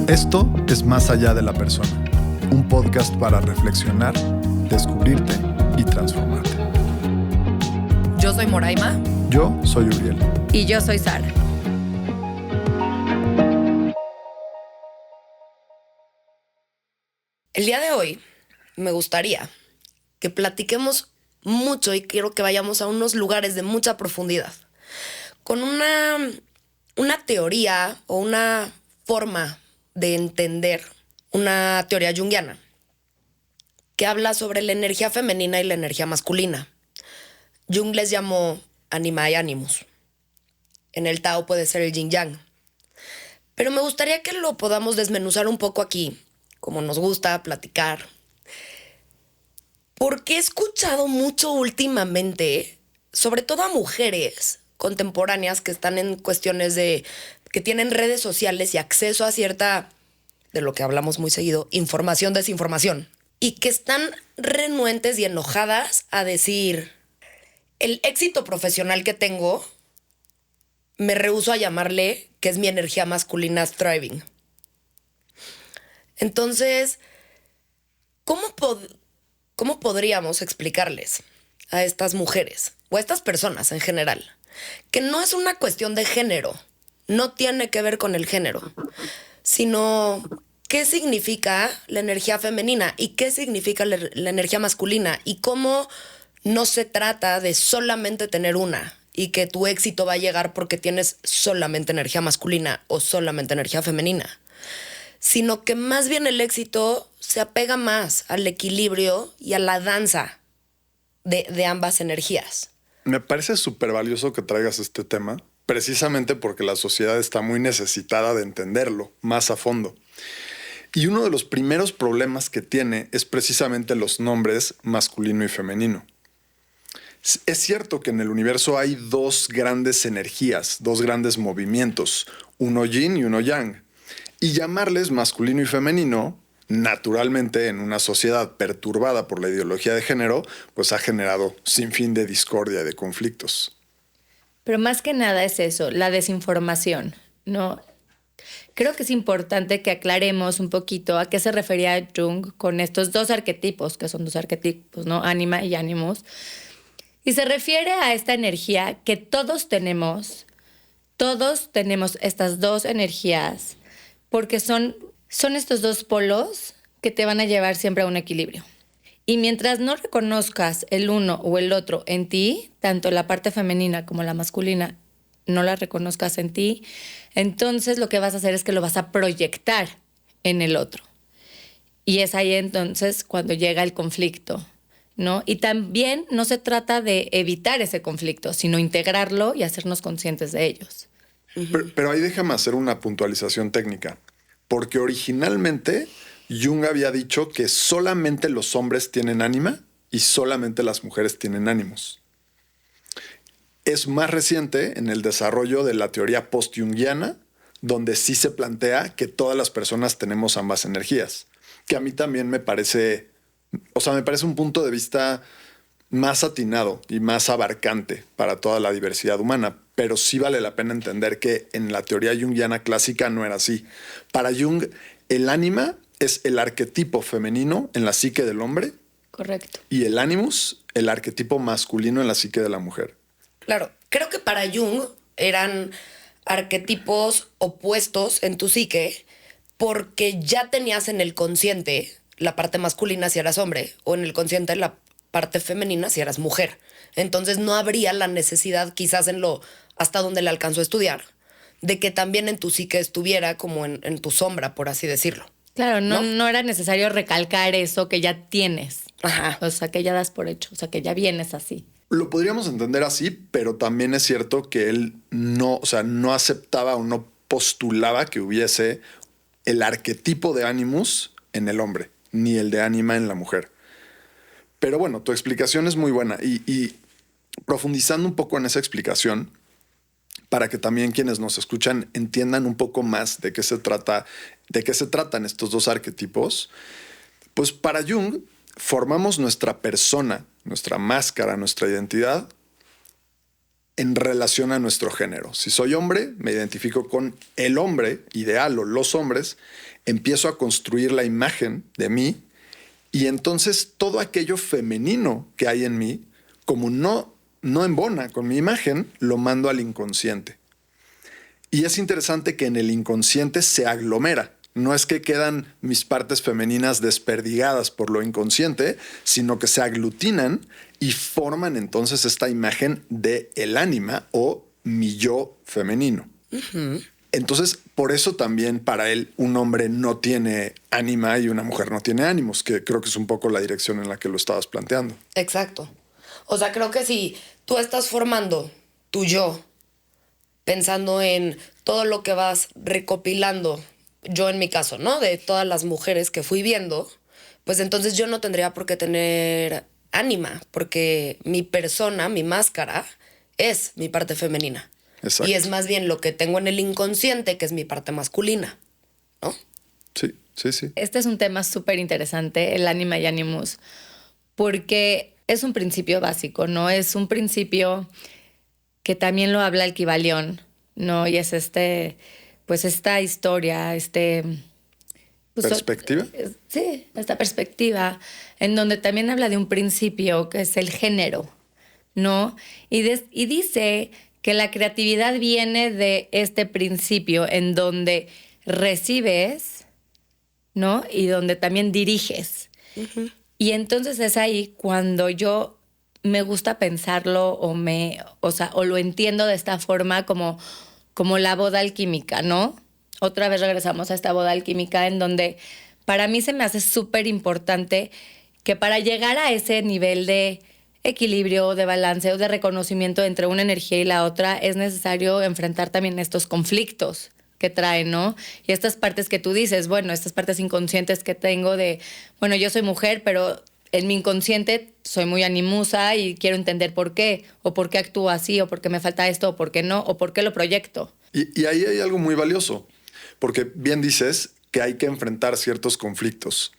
Esto es Más allá de la persona, un podcast para reflexionar, descubrirte y transformarte. Yo soy Moraima. Yo soy Uriel. Y yo soy Sara. El día de hoy me gustaría que platiquemos mucho y quiero que vayamos a unos lugares de mucha profundidad, con una teoría o una forma de entender, una teoría junguiana, que habla sobre la energía femenina y la energía masculina. Jung les llamó anima y animus. En el Tao puede ser el yin yang. Pero me gustaría que lo podamos desmenuzar un poco aquí, como nos gusta platicar. Porque he escuchado mucho últimamente, sobre todo a mujeres contemporáneas que están en cuestiones de que tienen redes sociales y acceso a cierta, de lo que hablamos muy seguido, información, desinformación, y que están renuentes y enojadas a decir: el éxito profesional que tengo, me rehúso a llamarle que es mi energía masculina thriving. Entonces, ¿cómo podríamos explicarles a estas mujeres o a estas personas en general que no es una cuestión de género, no tiene que ver con el género, sino qué significa la energía femenina y qué significa la energía masculina y cómo no se trata de solamente tener una y que tu éxito va a llegar porque tienes solamente energía masculina o solamente energía femenina, sino que más bien el éxito se apega más al equilibrio y a la danza de ambas energías. Me parece súper valioso que traigas este tema, precisamente porque la sociedad está muy necesitada de entenderlo más a fondo. Y uno de los primeros problemas que tiene es precisamente los nombres masculino y femenino. Es cierto que en el universo hay dos grandes energías, dos grandes movimientos, uno yin y uno yang. Y llamarles masculino y femenino, naturalmente en una sociedad perturbada por la ideología de género, pues ha generado sinfín de discordia y de conflictos. Pero más que nada es eso, la desinformación, ¿no? Creo que es importante que aclaremos un poquito a qué se refería Jung con estos dos arquetipos, que son dos arquetipos, ¿no? Anima y animus. Y se refiere a esta energía que todos tenemos estas dos energías, porque son estos dos polos que te van a llevar siempre a un equilibrio. Y mientras no reconozcas el uno o el otro en ti, tanto la parte femenina como la masculina, no la reconozcas en ti, entonces lo que vas a hacer es que lo vas a proyectar en el otro. Y es ahí entonces cuando llega el conflicto, ¿no? Y también no se trata de evitar ese conflicto, sino integrarlo y hacernos conscientes de ellos. Pero ahí déjame hacer una puntualización técnica. Porque originalmente Jung había dicho que solamente los hombres tienen ánima y solamente las mujeres tienen ánimos. Es más reciente en el desarrollo de la teoría post-junguiana, donde sí se plantea que todas las personas tenemos ambas energías, que a mí también me parece un punto de vista más atinado y más abarcante para toda la diversidad humana, pero sí vale la pena entender que en la teoría junguiana clásica no era así. Para Jung, el ánima es el arquetipo femenino en la psique del hombre. Correcto. Y el animus, el arquetipo masculino en la psique de la mujer. Claro, creo que para Jung eran arquetipos opuestos en tu psique porque ya tenías en el consciente la parte masculina si eras hombre o en el consciente la parte femenina si eras mujer. Entonces no habría la necesidad, quizás hasta donde le alcanzó a estudiar, de que también en tu psique estuviera como en tu sombra, por así decirlo. Claro, no era necesario recalcar eso que ya tienes. Ajá. O sea, que ya das por hecho, o sea, que ya vienes así. Lo podríamos entender así, pero también es cierto que él no aceptaba o no postulaba que hubiese el arquetipo de animus en el hombre, ni el de ánima en la mujer. Pero bueno, tu explicación es muy buena y profundizando un poco en esa explicación, para que también quienes nos escuchan entiendan un poco más de qué se tratan estos dos arquetipos, pues para Jung formamos nuestra persona, nuestra máscara, nuestra identidad en relación a nuestro género. Si soy hombre, me identifico con el hombre ideal o los hombres, empiezo a construir la imagen de mí y entonces todo aquello femenino que hay en mí, como no embona con mi imagen, lo mando al inconsciente. Y es interesante que en el inconsciente se aglomera. No es que quedan mis partes femeninas desperdigadas por lo inconsciente, sino que se aglutinan y forman entonces esta imagen de el ánima o mi yo femenino. Entonces, por eso también para él un hombre no tiene ánima y una mujer no tiene ánimos, que creo que es un poco la dirección en la que lo estabas planteando. Exacto. O sea, creo que si tú estás formando tu yo, pensando en todo lo que vas recopilando, yo en mi caso, ¿no? De todas las mujeres que fui viendo, pues entonces yo no tendría por qué tener ánima, porque mi persona, mi máscara, es mi parte femenina. Exacto. Y es más bien lo que tengo en el inconsciente, que es mi parte masculina, ¿no? Sí, sí, sí. Este es un tema súper interesante, el ánima y animus, porque es un principio básico, ¿no? Es un principio que también lo habla el Kybalión, ¿no? Y es pues esta historia, pues, ¿Perspectiva? Sí, esta perspectiva, en donde también habla de un principio que es el género, ¿no? Y dice que la creatividad viene de este principio en donde recibes, ¿no? Y donde también diriges. Uh-huh. Y entonces es ahí cuando yo me gusta pensarlo o lo entiendo de esta forma como la boda alquímica, ¿no? Otra vez regresamos a esta boda alquímica en donde para mí se me hace súper importante que para llegar a ese nivel de equilibrio, de balance o de reconocimiento entre una energía y la otra es necesario enfrentar también estos conflictos que traen, ¿no? Y estas partes que tú dices, bueno, estas partes inconscientes que tengo de, bueno, yo soy mujer, pero en mi inconsciente soy muy animusa y quiero entender por qué, o por qué actúo así, o por qué me falta esto, o por qué no, o por qué lo proyecto. Y ahí hay algo muy valioso, porque bien dices que hay que enfrentar ciertos conflictos.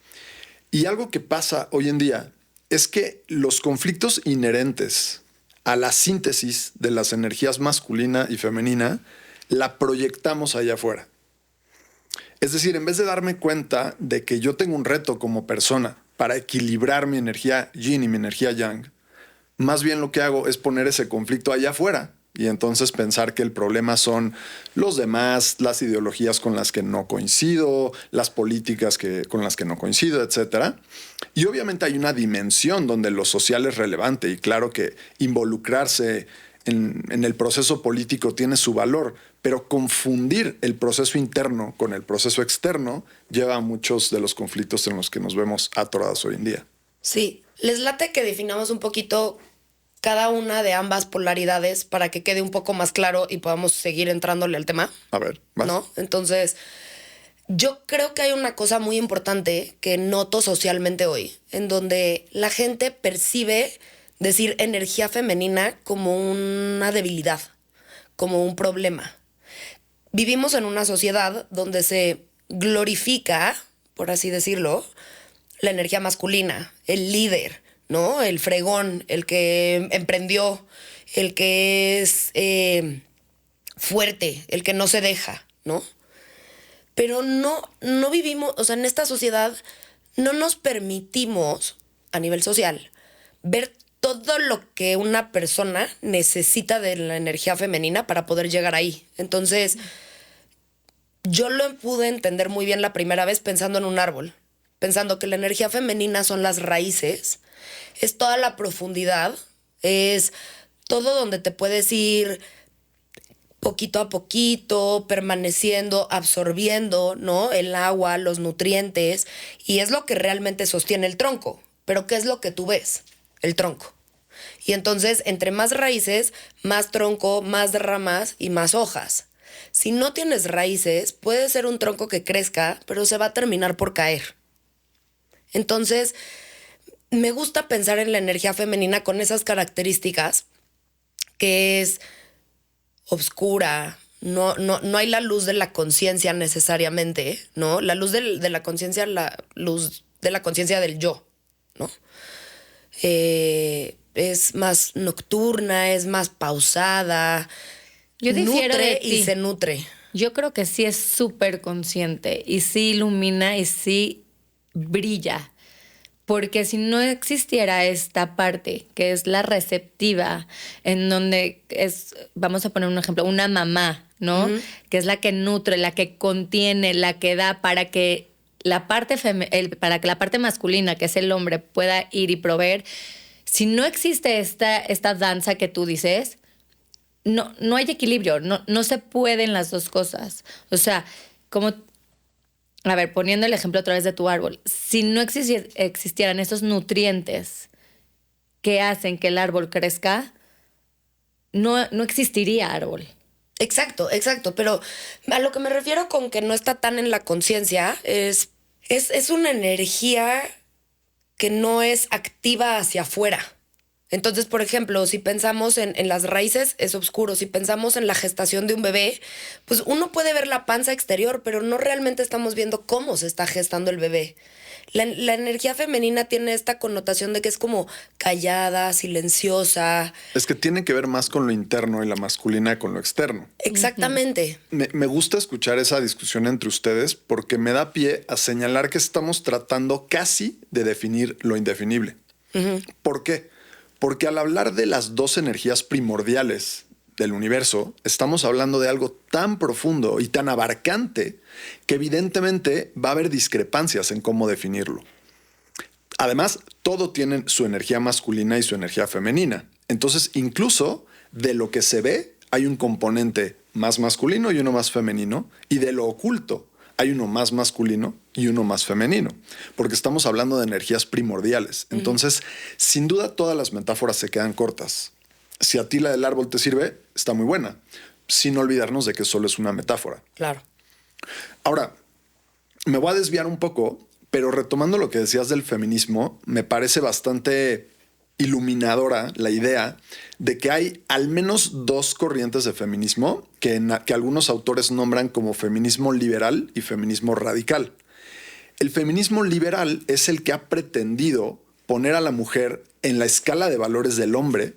Y algo que pasa hoy en día es que los conflictos inherentes a la síntesis de las energías masculina y femenina la proyectamos allá afuera. Es decir, en vez de darme cuenta de que yo tengo un reto como persona para equilibrar mi energía yin y mi energía yang, más bien lo que hago es poner ese conflicto allá afuera y entonces pensar que el problema son los demás, las ideologías con las que no coincido, las políticas con las que no coincido, etc. Y obviamente hay una dimensión donde lo social es relevante y claro que involucrarse en el proceso político tiene su valor, pero confundir el proceso interno con el proceso externo lleva a muchos de los conflictos en los que nos vemos atorados hoy en día. Sí, les late que definamos un poquito cada una de ambas polaridades para que quede un poco más claro y podamos seguir entrándole al tema. A ver, vas. ¿No? Entonces, yo creo que hay una cosa muy importante que noto socialmente hoy, en donde la gente percibe decir energía femenina como una debilidad, como un problema. Vivimos en una sociedad donde se glorifica, por así decirlo, la energía masculina, el líder, ¿no? El fregón, el que emprendió, el que es fuerte, el que no se deja, ¿no? Pero no vivimos, o sea, en esta sociedad no nos permitimos, a nivel social, ver todo lo que una persona necesita de la energía femenina para poder llegar ahí. Entonces, yo lo pude entender muy bien la primera vez pensando en un árbol, pensando que la energía femenina son las raíces, es toda la profundidad, es todo donde te puedes ir poquito a poquito, permaneciendo, absorbiendo, ¿no? El agua, los nutrientes, y es lo que realmente sostiene el tronco. Pero ¿qué es lo que tú ves? El tronco. Y entonces, entre más raíces, más tronco, más ramas y más hojas. Si no tienes raíces, puede ser un tronco que crezca, pero se va a terminar por caer. Entonces, me gusta pensar en la energía femenina con esas características, que es obscura, no hay la luz de la conciencia necesariamente, ¿no? La luz de la conciencia, la luz de la conciencia del yo, ¿no? es más nocturna, es más pausada. Yo difiero de Nutre y ti. se nutre. Yo creo que sí es súper consciente y sí ilumina y sí brilla. Porque si no existiera esta parte, que es la receptiva, en donde es, vamos a poner un ejemplo, una mamá, ¿no? Que es la que nutre, la que contiene, la que da para que para que la parte masculina, que es el hombre, pueda ir y proveer. Si no existe esta danza que tú dices, no hay equilibrio, no se pueden las dos cosas. O sea, como, a ver, poniendo el ejemplo otra vez de tu árbol, si no existieran esos nutrientes que hacen que el árbol crezca, no existiría árbol. Exacto, exacto. Pero a lo que me refiero con que no está tan en la conciencia es una energía que no es activa hacia afuera. Entonces, por ejemplo, si pensamos en las raíces, es oscuro. Si pensamos en la gestación de un bebé, pues uno puede ver la panza exterior, pero no realmente estamos viendo cómo se está gestando el bebé. La energía femenina tiene esta connotación de que es como callada, silenciosa. Es que tiene que ver más con lo interno y la masculina con lo externo. Exactamente. Me gusta escuchar esa discusión entre ustedes porque me da pie a señalar que estamos tratando casi de definir lo indefinible. ¿Por qué? Porque al hablar de las dos energías primordiales del universo, estamos hablando de algo tan profundo y tan abarcante que evidentemente va a haber discrepancias en cómo definirlo. Además, todo tiene su energía masculina y su energía femenina. Entonces, incluso de lo que se ve, hay un componente más masculino y uno más femenino, y de lo oculto hay uno más masculino y uno más femenino, porque estamos hablando de energías primordiales. Entonces, sin duda, todas las metáforas se quedan cortas. Si a ti la del árbol te sirve, está muy buena, sin olvidarnos de que solo es una metáfora. Claro. Ahora, me voy a desviar un poco, pero retomando lo que decías del feminismo, me parece bastante iluminadora la idea de que hay al menos dos corrientes de feminismo que algunos autores nombran como feminismo liberal y feminismo radical. El feminismo liberal es el que ha pretendido poner a la mujer en la escala de valores del hombre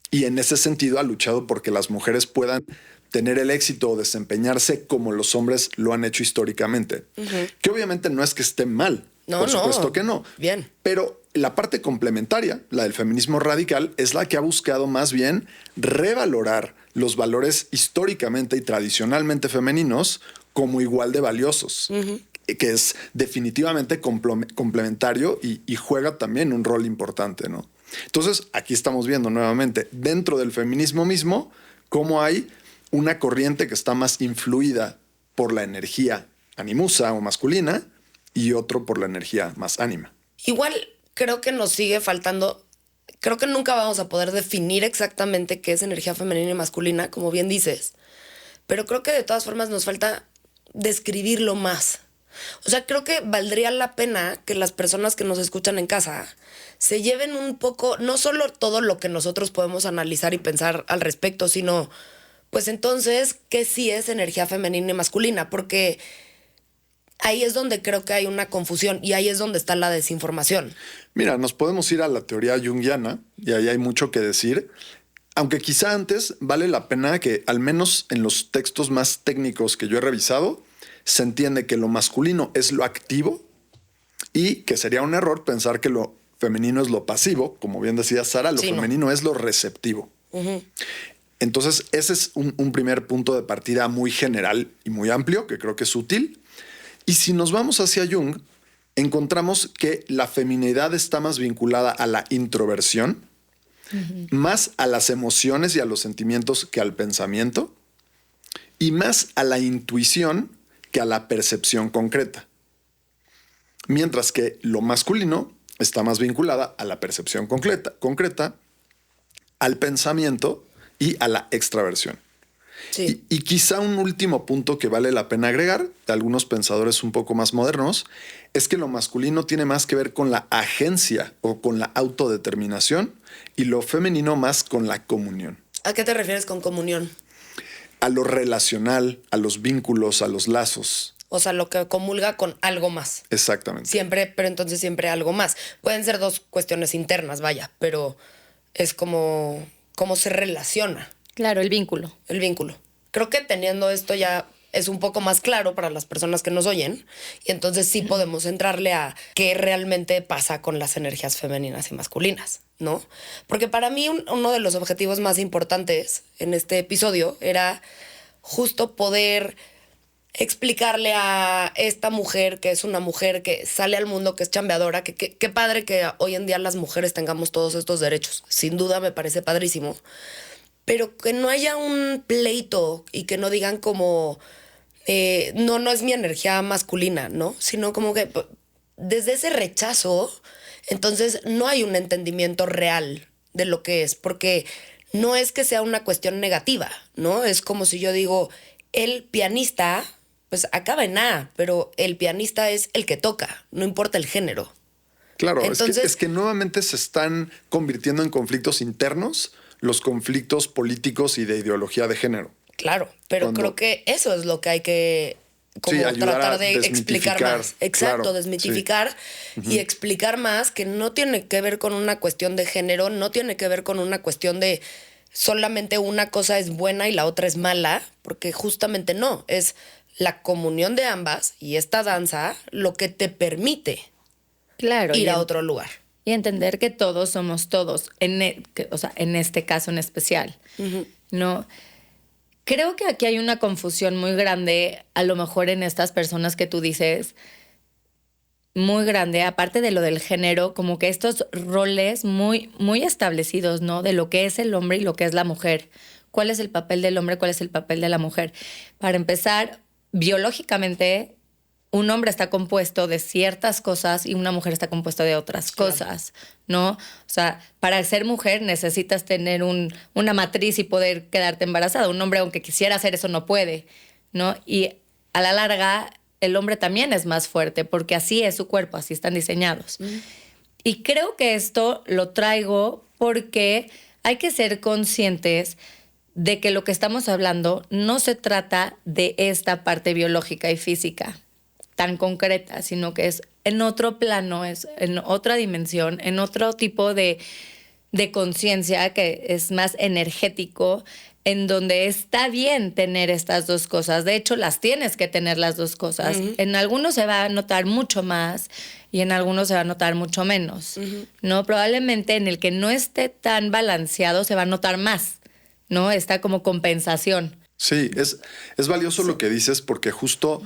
y en ese sentido ha luchado porque las mujeres puedan tener el éxito o desempeñarse como los hombres lo han hecho históricamente. Que obviamente no es que esté mal. No, por supuesto no. que no. Bien. Pero la parte complementaria, la del feminismo radical, es la que ha buscado más bien revalorar los valores históricamente y tradicionalmente femeninos como igual de valiosos, que es definitivamente complementario y juega también un rol importante, ¿no? Entonces, aquí estamos viendo nuevamente, dentro del feminismo mismo, cómo hay una corriente que está más influida por la energía animusa o masculina y otro por la energía más ánima. Igual creo que nos sigue faltando, creo que nunca vamos a poder definir exactamente qué es energía femenina y masculina, como bien dices, pero creo que de todas formas nos falta describirlo más. O sea, creo que valdría la pena que las personas que nos escuchan en casa se lleven un poco, no solo todo lo que nosotros podemos analizar y pensar al respecto, sino, pues entonces, ¿qué sí es energía femenina y masculina? Porque ahí es donde creo que hay una confusión y ahí es donde está la desinformación. Mira, nos podemos ir a la teoría junguiana y ahí hay mucho que decir, aunque quizá antes vale la pena que al menos en los textos más técnicos que yo he revisado, se entiende que lo masculino es lo activo y que sería un error pensar que lo femenino es lo pasivo. Como bien decía Sara, lo femenino es lo receptivo. Entonces, ese es un primer punto de partida muy general y muy amplio, que creo que es útil. Y si nos vamos hacia Jung, encontramos que la feminidad está más vinculada a la introversión, más a las emociones y a los sentimientos que al pensamiento, y más a la intuición que a la percepción concreta. Mientras que lo masculino está más vinculada a la percepción concreta, al pensamiento y a la extraversión. Sí. Y quizá un último punto que vale la pena agregar de algunos pensadores un poco más modernos es que lo masculino tiene más que ver con la agencia o con la autodeterminación y lo femenino más con la comunión. ¿A qué te refieres con comunión? A lo relacional, a los vínculos, a los lazos. O sea, lo que comulga con algo más. Exactamente. Siempre, pero entonces siempre algo más. Pueden ser dos cuestiones internas, vaya, pero es como cómo se relaciona Claro, el vínculo. el vínculo. Creo que teniendo esto ya es un poco más claro para las personas que nos oyen y entonces sí podemos entrarle a qué realmente pasa con las energías femeninas y masculinas, ¿no? Porque para mí uno de los objetivos más importantes en este episodio era justo poder explicarle a esta mujer que es una mujer que sale al mundo, que es chambeadora, que qué padre que hoy en día las mujeres tengamos todos estos derechos. Sin duda me parece padrísimo. Pero que no haya un pleito y que no digan como, no es mi energía masculina, ¿no? Sino como que desde ese rechazo, entonces no hay un entendimiento real de lo que es, porque no es que sea una cuestión negativa, ¿no? Es como si yo digo, el pianista, pues acaba en A, pero el pianista es el que toca, no importa el género. Claro, Entonces, es que nuevamente se están convirtiendo en conflictos internos los conflictos políticos y de ideología de género. claro, pero Cuando- creo que eso es lo que hay que como Sí, ayudar tratar a de explicar desmitificar, más. Exacto, claro, desmitificar y explicar más que no tiene que ver con una cuestión de género, no tiene que ver con una cuestión de solamente una cosa es buena y la otra es mala, porque justamente no, es la comunión de ambas y esta danza lo que te permite Claro. ir a otro lugar. Y entender que todos somos todos, o sea, en este caso en especial, ¿no? Creo que aquí hay una confusión muy grande, a lo mejor en estas personas que tú dices, muy grande, aparte de lo del género, como que estos roles muy, muy establecidos, ¿no? De lo que es el hombre y lo que es la mujer. ¿Cuál es el papel del hombre? ¿Cuál es el papel de la mujer? Para empezar, biológicamente, un hombre está compuesto de ciertas cosas y una mujer está compuesta de otras cosas, ¿no? O sea, para ser mujer necesitas tener una matriz y poder quedarte embarazada. Un hombre, aunque quisiera hacer eso, no puede, ¿no? Y a la larga, el hombre también es más fuerte porque así es su cuerpo, así están diseñados. Y creo que esto lo traigo porque hay que ser conscientes de que lo que estamos hablando no se trata de esta parte biológica y física tan concreta, sino que es en otro plano, es en otra dimensión, en otro tipo de conciencia que es más energético, en donde está bien tener estas dos cosas. De hecho, las tienes que tener las dos cosas. En algunos se va a notar mucho más y en algunos se va a notar mucho menos, ¿no? Probablemente en el que no esté tan balanceado se va a notar más, ¿no? Está como compensación. Sí, es valioso lo que dices porque justo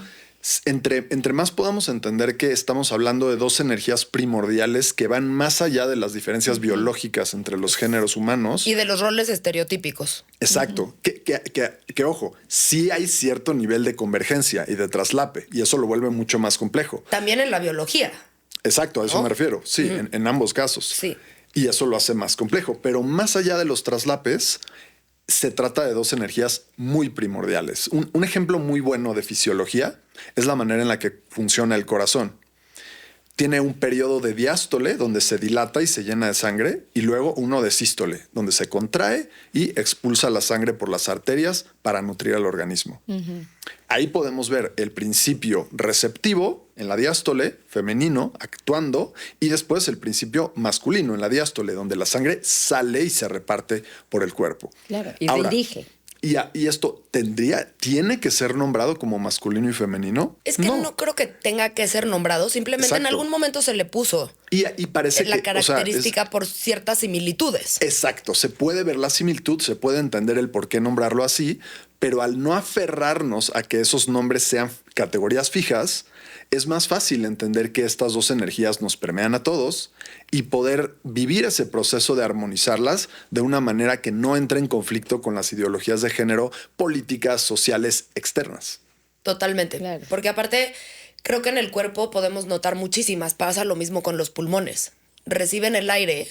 entre más podamos entender que estamos hablando de dos energías primordiales que van más allá de las diferencias biológicas entre los géneros humanos. Y de los roles estereotípicos. Exacto. Que, ojo, sí hay cierto nivel de convergencia y de traslape y eso lo vuelve mucho más complejo. También en la biología. Exacto, a eso me refiero. Sí, en ambos casos. Sí. Y eso lo hace más complejo. Pero más allá de los traslapes, se trata de dos energías muy primordiales. Un ejemplo muy bueno de fisiología es la manera en la que funciona el corazón. Tiene un periodo de diástole, donde se dilata y se llena de sangre, y luego uno de sístole, donde se contrae y expulsa la sangre por las arterias para nutrir al organismo. Ahí podemos ver el principio receptivo en la diástole, femenino, actuando, y después el principio masculino en la diástole, donde la sangre sale y se reparte por el cuerpo. Claro, y Ahora, dirige. Y esto tiene que ser nombrado como masculino y femenino. Es que no creo que tenga que ser nombrado, simplemente en Exacto. algún momento se le puso Y parece la que característica por ciertas similitudes. Exacto, se puede ver la similitud, se puede entender el por qué nombrarlo así, pero al no aferrarnos a que esos nombres sean categorías fijas, es más fácil entender que estas dos energías nos permean a todos y poder vivir ese proceso de armonizarlas de una manera que no entre en conflicto con las ideologías de género, políticas, sociales, externas. Totalmente. Claro. Porque aparte, creo que en el cuerpo podemos notar muchísimas. Pasa lo mismo con los pulmones. Reciben el aire,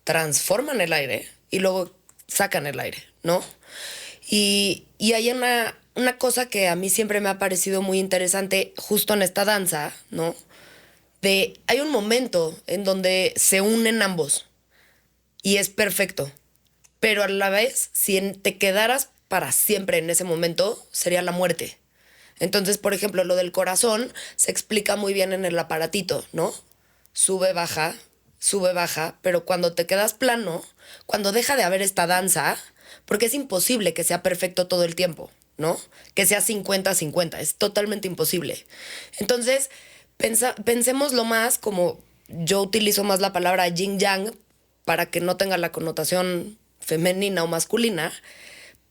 transforman el aire y luego sacan el aire, ¿no? Y hay una cosa que a mí siempre me ha parecido muy interesante justo en esta danza, ¿no? Hay un momento en donde se unen ambos y es perfecto. Pero a la vez, si te quedaras para siempre en ese momento, sería la muerte. Entonces, por ejemplo, lo del corazón se explica muy bien en el aparatito, ¿no? Sube, baja, pero cuando te quedas plano, cuando deja de haber esta danza, porque es imposible que sea perfecto todo el tiempo, ¿no? Que sea 50-50, es totalmente imposible. Entonces, pensémoslo más como, yo utilizo más la palabra yin-yang para que no tenga la connotación femenina o masculina,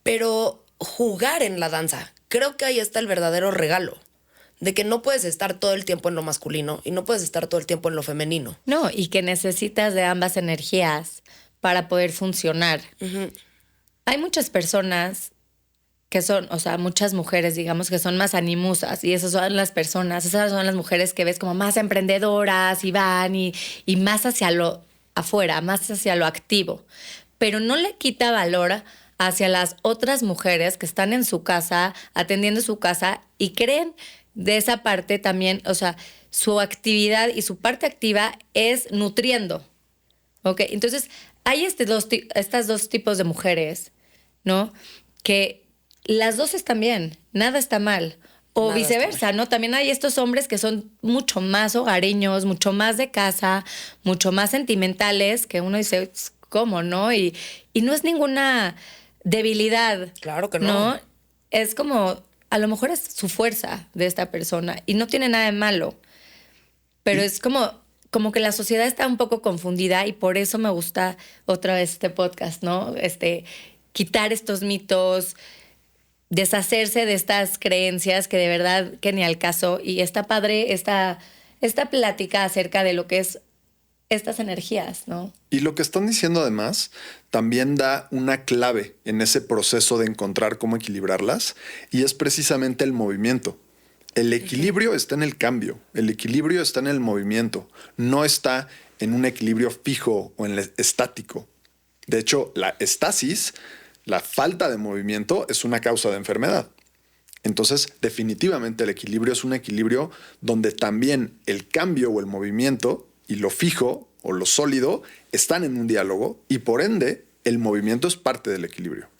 pero jugar en la danza, creo que ahí está el verdadero regalo, de que no puedes estar todo el tiempo en lo masculino y no puedes estar todo el tiempo en lo femenino. No, y que necesitas de ambas energías para poder funcionar. Hay muchas personas que son, o sea, muchas mujeres, digamos, que son más animosas, y esas son las personas, esas son las mujeres que ves como más emprendedoras y van y más hacia lo afuera, más hacia lo activo, pero no le quita valor hacia las otras mujeres que están en su casa, atendiendo su casa y creen de esa parte también, o sea, su actividad y su parte activa es nutriendo, ¿ok? Entonces, hay estas dos tipos de mujeres, ¿no? Que las dos están bien, nada está mal. O Nada viceversa, ¿no? También hay estos hombres que son mucho más hogareños, mucho más de casa, mucho más sentimentales, que uno dice, ¿cómo, no? Y no es ninguna debilidad. Claro que no. Es como, a lo mejor es su fuerza de esta persona y no tiene nada de malo. Pero es como que la sociedad está un poco confundida y por eso me gusta otra vez este podcast, ¿no? Quitar estos mitos, deshacerse de estas creencias que de verdad que ni al caso. Y está padre esta plática acerca de lo que es estas energías, ¿no? Y lo que están diciendo además también da una clave en ese proceso de encontrar cómo equilibrarlas, y es precisamente el movimiento. El equilibrio está en el cambio, el equilibrio está en el movimiento, no está en un equilibrio fijo o en el estático. De hecho, la estasis, la falta de movimiento, es una causa de enfermedad. Entonces, definitivamente el equilibrio es un equilibrio donde también el cambio o el movimiento y lo fijo o lo sólido están en un diálogo, y por ende el movimiento es parte del equilibrio.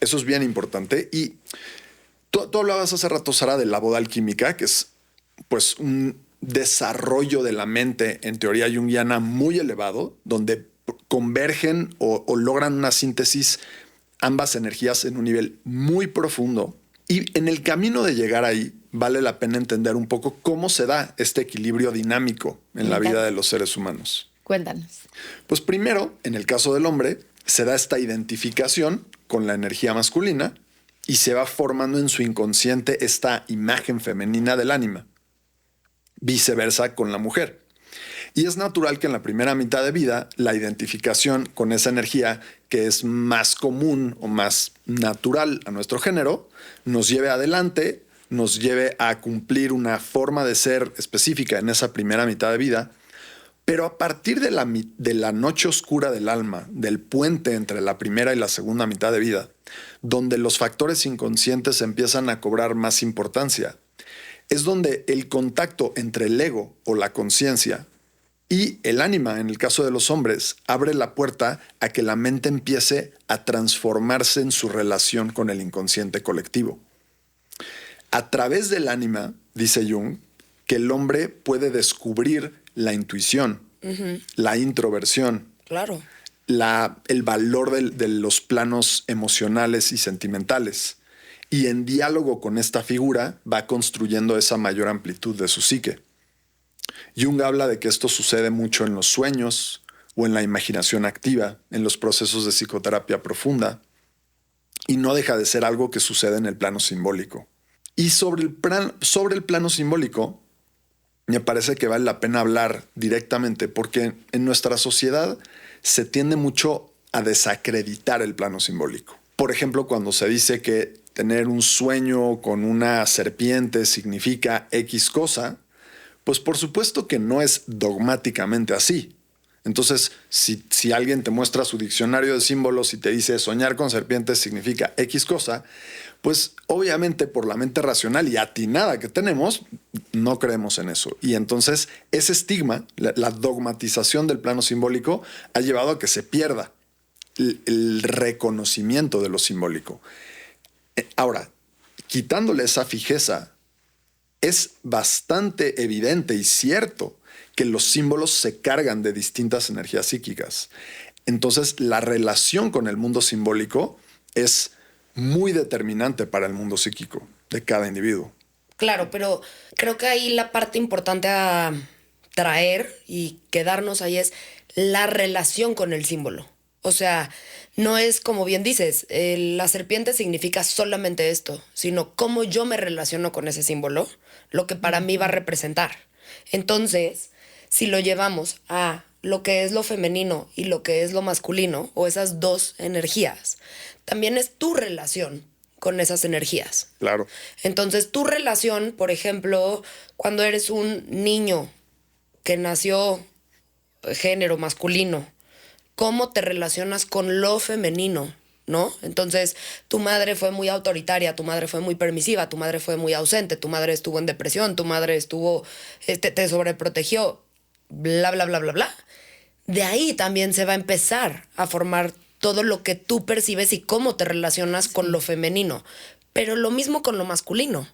Eso es bien importante. Y tú hablabas hace rato, Sara, de la boda alquímica, que es pues un desarrollo de la mente en teoría junguiana muy elevado, donde convergen o logran una síntesis ambas energías en un nivel muy profundo. Y en el camino de llegar ahí, vale la pena entender un poco cómo se da este equilibrio dinámico en la vida de los seres humanos. Cuéntanos. Pues primero, en el caso del hombre, se da esta identificación con la energía masculina y se va formando en su inconsciente esta imagen femenina del ánima. Viceversa con la mujer. Y es natural que en la primera mitad de vida la identificación con esa energía, que es más común o más natural a nuestro género, nos lleve adelante, nos lleve a cumplir una forma de ser específica en esa primera mitad de vida. Pero a partir de la noche oscura del alma, del puente entre la primera y la segunda mitad de vida, donde los factores inconscientes empiezan a cobrar más importancia, es donde el contacto entre el ego o la conciencia y el ánima, en el caso de los hombres, abre la puerta a que la mente empiece a transformarse en su relación con el inconsciente colectivo. A través del ánima, dice Jung, que el hombre puede descubrir la intuición, la introversión, Claro. el valor de los planos emocionales y sentimentales. Y en diálogo con esta figura va construyendo esa mayor amplitud de su psique. Jung habla de que esto sucede mucho en los sueños o en la imaginación activa, en los procesos de psicoterapia profunda, y no deja de ser algo que sucede en el plano simbólico. Y sobre el plano simbólico, me parece que vale la pena hablar directamente, porque en nuestra sociedad se tiende mucho a desacreditar el plano simbólico. Por ejemplo, cuando se dice que tener un sueño con una serpiente significa X cosa, pues por supuesto que no es dogmáticamente así. Entonces, si alguien te muestra su diccionario de símbolos y te dice soñar con serpientes significa X cosa, pues obviamente por la mente racional y atinada que tenemos, no creemos en eso. Y entonces ese estigma, la dogmatización del plano simbólico, ha llevado a que se pierda el reconocimiento de lo simbólico. Ahora, quitándole esa fijeza, es bastante evidente y cierto que los símbolos se cargan de distintas energías psíquicas. Entonces, la relación con el mundo simbólico es muy determinante para el mundo psíquico de cada individuo. Claro, pero creo que ahí la parte importante a traer y quedarnos ahí es la relación con el símbolo. O sea, no es como bien dices, la serpiente significa solamente esto, sino cómo yo me relaciono con ese símbolo, lo que para mí va a representar. Entonces, si lo llevamos a lo que es lo femenino y lo que es lo masculino, o esas dos energías, también es tu relación con esas energías. Claro. Entonces, tu relación, por ejemplo, cuando eres un niño que nació género masculino, ¿cómo te relacionas con lo femenino? ¿No? Entonces, tu madre fue muy autoritaria, tu madre fue muy permisiva, tu madre fue muy ausente, tu madre estuvo en depresión, tu madre estuvo, te sobreprotegió, bla, bla, bla, bla, bla. De ahí también se va a empezar a formar todo lo que tú percibes y cómo te relacionas con lo femenino. Pero lo mismo con lo masculino.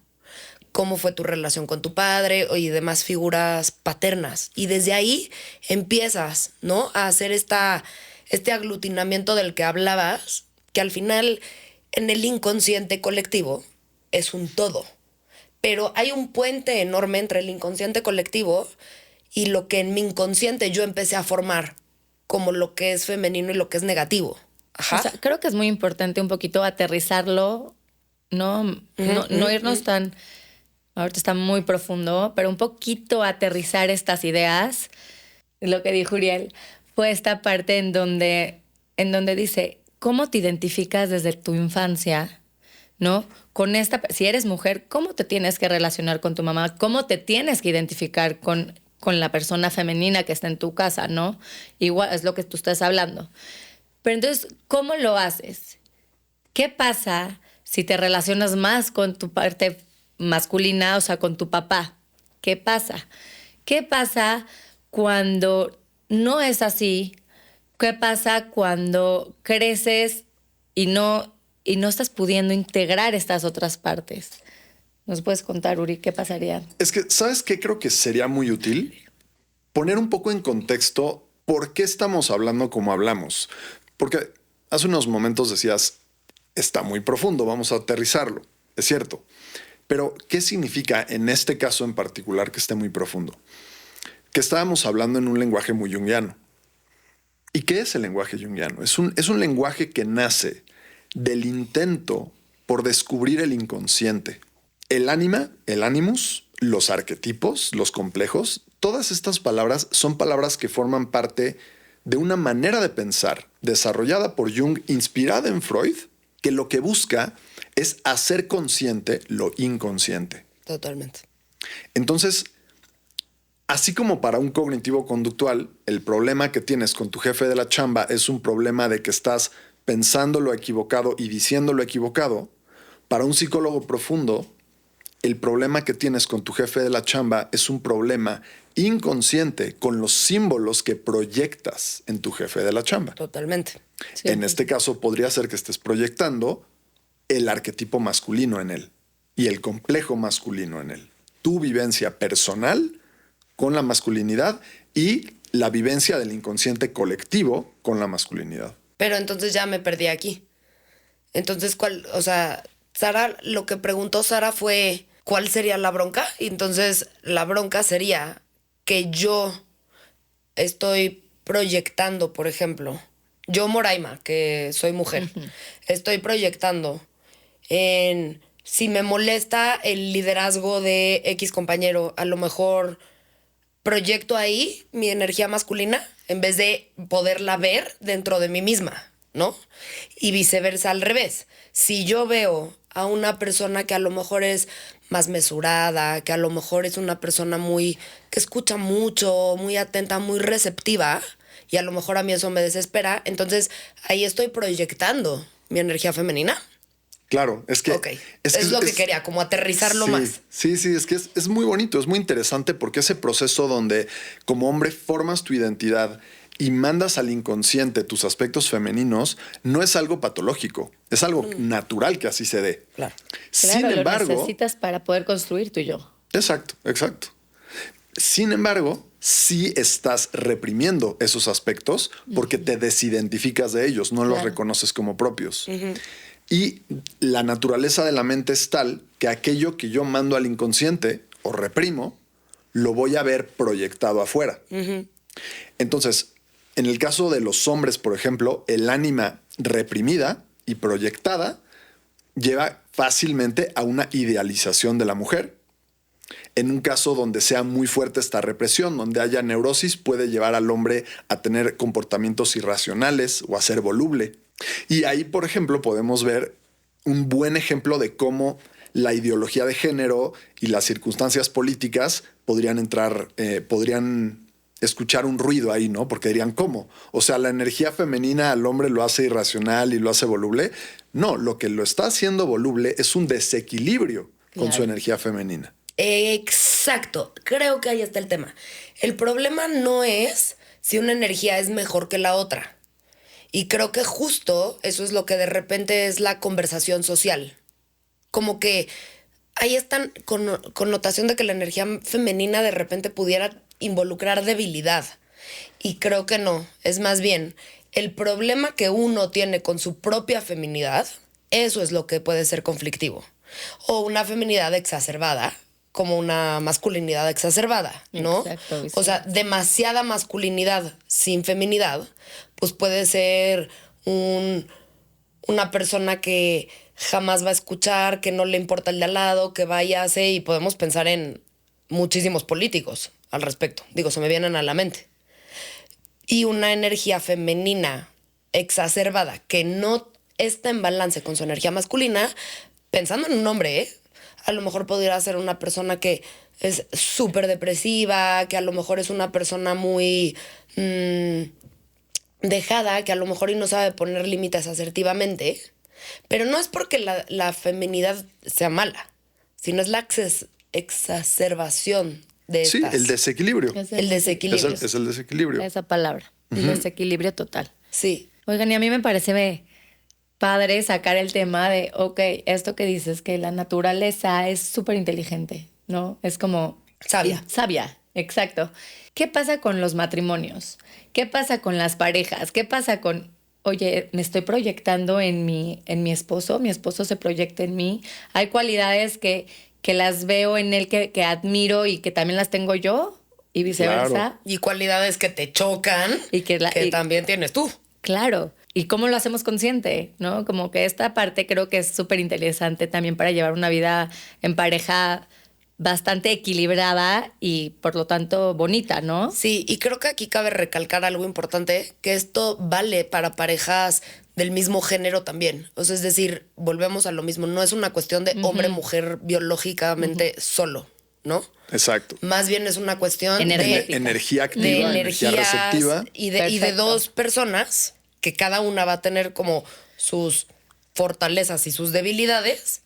Cómo fue tu relación con tu padre y demás figuras paternas. Y desde ahí empiezas, ¿no?, a hacer este aglutinamiento del que hablabas, que al final en el inconsciente colectivo es un todo. Pero hay un puente enorme entre el inconsciente colectivo y lo que en mi inconsciente yo empecé a formar como lo que es femenino y lo que es negativo. Ajá. O sea, creo que es muy importante un poquito aterrizarlo, no irnos tan... Ahorita está muy profundo, pero un poquito aterrizar estas ideas. Lo que dijo Uriel fue esta parte en donde dice, ¿cómo te identificas desde tu infancia? ¿No? Si eres mujer, ¿cómo te tienes que relacionar con tu mamá? ¿Cómo te tienes que identificar con la persona femenina que está en tu casa? ¿No? Igual es lo que tú estás hablando. Pero entonces, ¿cómo lo haces? ¿Qué pasa si te relacionas más con tu parte masculina, o sea, con tu papá? ¿Qué pasa? ¿Qué pasa cuando no es así? ¿Qué pasa cuando creces y no estás pudiendo integrar estas otras partes? ¿Nos puedes contar, Uri, qué pasaría? Es que, ¿sabes qué? Creo que sería muy útil poner un poco en contexto por qué estamos hablando como hablamos. Porque hace unos momentos decías, está muy profundo, vamos a aterrizarlo. Es cierto. Pero, ¿qué significa en este caso en particular que esté muy profundo? Que estábamos hablando en un lenguaje muy junguiano. ¿Y qué es el lenguaje junguiano? Es un lenguaje que nace del intento por descubrir el inconsciente. El ánima, el animus, los arquetipos, los complejos, todas estas palabras son palabras que forman parte de una manera de pensar desarrollada por Jung, inspirada en Freud, que lo que busca es hacer consciente lo inconsciente. Totalmente. Entonces, así como para un cognitivo conductual, el problema que tienes con tu jefe de la chamba es un problema de que estás pensando lo equivocado y diciendo lo equivocado, para un psicólogo profundo, el problema que tienes con tu jefe de la chamba es un problema inconsciente con los símbolos que proyectas en tu jefe de la chamba. Totalmente. Sí. En este caso podría ser que estés proyectando el arquetipo masculino en él y el complejo masculino en él. Tu vivencia personal con la masculinidad y la vivencia del inconsciente colectivo con la masculinidad. Pero entonces ya me perdí aquí. Entonces, Sara, lo que preguntó Sara fue, ¿cuál sería la bronca? Y entonces la bronca sería que yo estoy proyectando, por ejemplo, yo Moraima, que soy mujer, estoy proyectando en si me molesta el liderazgo de X compañero, a lo mejor proyecto ahí mi energía masculina en vez de poderla ver dentro de mí misma, ¿no? Y viceversa al revés. Si yo veo a una persona que a lo mejor es más mesurada, que a lo mejor es una persona que escucha mucho, muy atenta, muy receptiva, y a lo mejor a mí eso me desespera, entonces ahí estoy proyectando mi energía femenina. Claro, es que... Okay. Es lo que quería, como aterrizarlo más. Sí, es que es muy bonito, es muy interesante porque ese proceso donde como hombre formas tu identidad y mandas al inconsciente tus aspectos femeninos, no es algo patológico, es algo natural que así se dé. Claro. Sin Claro, embargo, lo necesitas para poder construir tu yo. exacto, exacto. Sin embargo, sí estás reprimiendo esos aspectos porque te desidentificas de ellos, no los Claro. reconoces como propios. Y la naturaleza de la mente es tal que aquello que yo mando al inconsciente o reprimo, lo voy a ver proyectado afuera. Entonces, en el caso de los hombres, por ejemplo, el ánima reprimida y proyectada lleva fácilmente a una idealización de la mujer. En un caso donde sea muy fuerte esta represión, donde haya neurosis, puede llevar al hombre a tener comportamientos irracionales o a ser voluble. Y ahí, por ejemplo, podemos ver un buen ejemplo de cómo la ideología de género y las circunstancias políticas podrían entrar, podrían escuchar un ruido ahí, ¿no? Porque dirían, ¿cómo? O sea, la energía femenina al hombre lo hace irracional y lo hace voluble. No, lo que lo está haciendo voluble es un desequilibrio con su Claro. energía femenina. Exacto, creo que ahí está el tema. El problema no es si una energía es mejor que la otra. Y creo que justo eso es lo que de repente es la conversación social. Como que hay esta connotación de que la energía femenina de repente pudiera involucrar debilidad. Y creo que no, es más bien el problema que uno tiene con su propia feminidad, eso es lo que puede ser conflictivo. O una feminidad exacerbada, como una masculinidad exacerbada, ¿no? Exacto, O sea, demasiada masculinidad sin feminidad, pues puede ser una persona que jamás va a escuchar, que no le importa el de al lado, que vaya, hace, y podemos pensar en muchísimos políticos al respecto. Digo, se me vienen a la mente. Y una energía femenina exacerbada que no está en balance con su energía masculina, pensando en un hombre, ¿eh? A lo mejor podría ser una persona que es súper depresiva, que a lo mejor es una persona muy dejada, que a lo mejor y no sabe poner límites asertivamente, pero no es porque la feminidad sea mala, sino es la exacerbación de Sí, estas. el desequilibrio. El desequilibrio. Es el desequilibrio. Esa palabra, el desequilibrio total. Sí. Oigan, y a mí me parece padre sacar el tema de, ok, esto que dices, que la naturaleza es súper inteligente, ¿no? Es como... Sabia. Sabia, exacto. ¿Qué pasa con los matrimonios? ¿Qué pasa con las parejas? ¿Qué pasa con, oye, me estoy proyectando en mi esposo se proyecta en mí? Hay cualidades que las veo en él que admiro y que también las tengo yo y viceversa. Claro. Y cualidades que te chocan Y que también tienes tú. Claro. ¿Y cómo lo hacemos consciente? ¿No? Como que esta parte creo que es súper interesante también para llevar una vida en pareja bastante equilibrada y por lo tanto bonita, ¿no? Sí, y creo que aquí cabe recalcar algo importante, que esto vale para parejas del mismo género también. O sea, es decir, volvemos a lo mismo, no es una cuestión de hombre-mujer biológicamente solo, ¿no? Exacto. Más bien es una cuestión Energética. Energía activa, de energía energías receptiva. y de Perfecto. dos personas que cada una va a tener como sus fortalezas y sus debilidades,